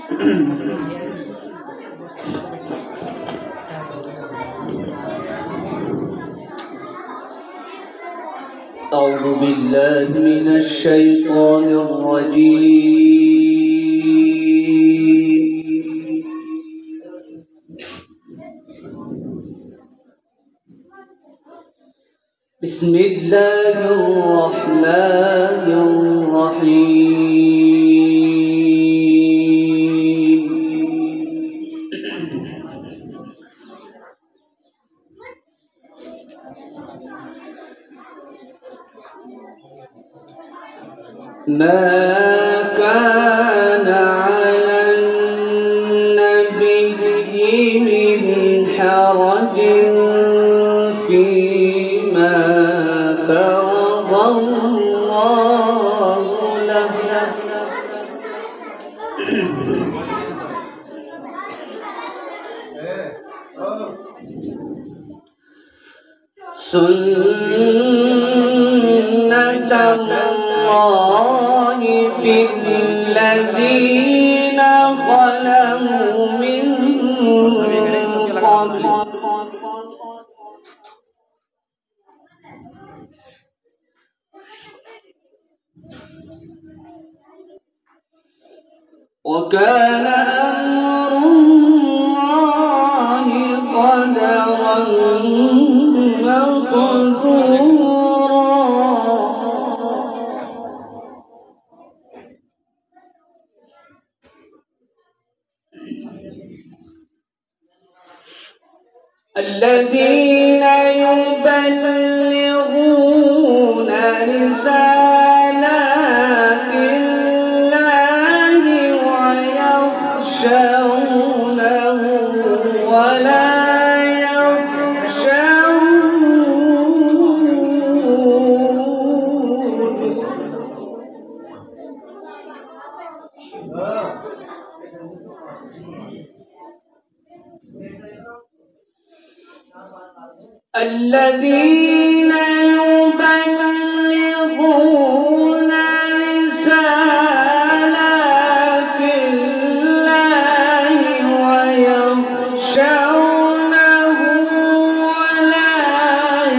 أعوذ بالله من الشيطان الرجيم. بسم الله الرحمن الرحيم. ما كان على النبي من حرج فيما فرض الله له سنة الله في الذين خلوا من قبل وكان أمر الله قدرا مقدورا. الذين يبلغون رسالات الله ويخشونه ولا الذين يبلغون رسالات الله ويخشونه ولا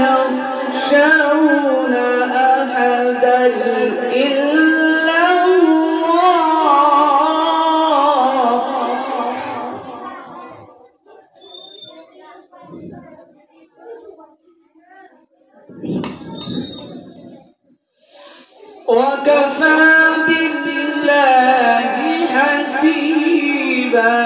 يخشون أحدا إلا الله. وكفى بالله حسيبا.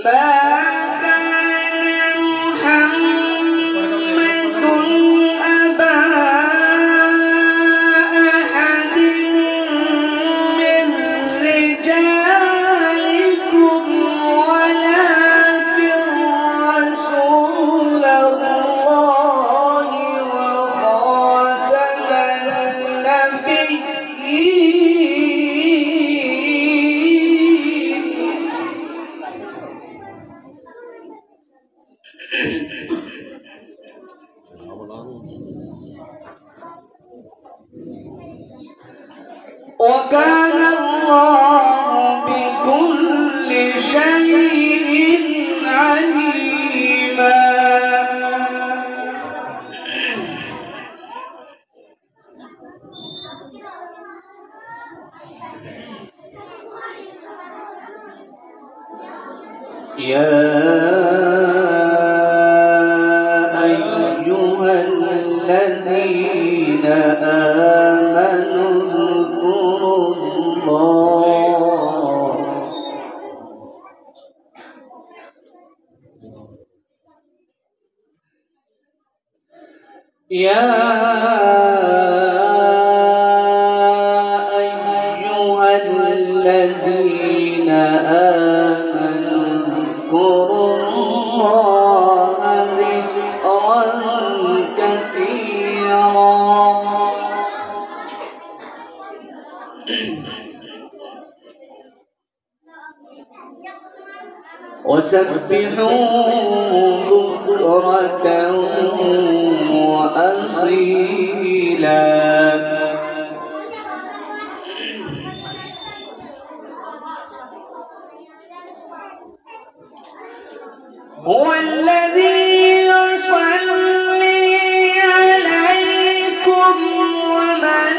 ما كان محمد أبا أحد من رجالكم ولكن رسول الله وخاتم النبيين. وكان الله بكل شيء عليما. يا أيها الذين آمنوا اذكروا الله يا أيها الذين آمنوا اذكروا الله ذكرا كثيرا. وسبحوه بكرة وأصيلا. هو الذي يصلي عليكم وملائكته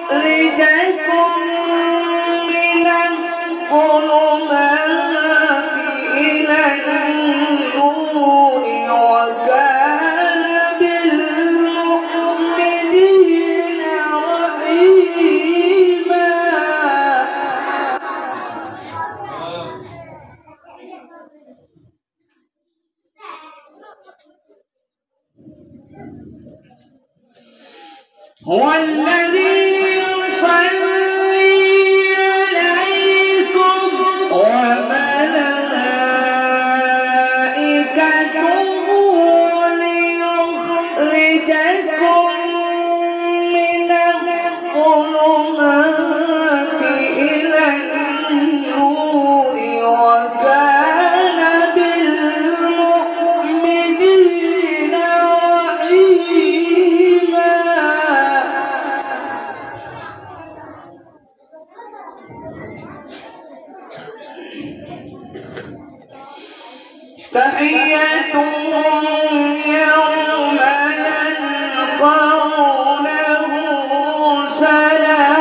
ليخرجكم من الظلمات إلى النور وكان بالمؤمنين رحيما. هو الذي يصلي عليكم وملائكته ليخرجكم من الظلمات إلى النور وكان بالمؤمنين رحيما. تحيتهم يوم يلقونه سلام.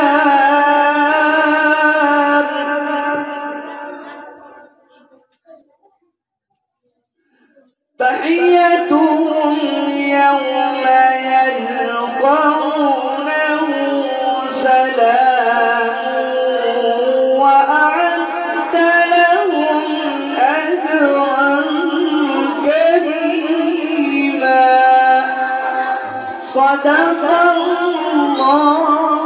تحيتهم يوم يلقونه سلام وأعد لهم أجرا كريما. صدق الله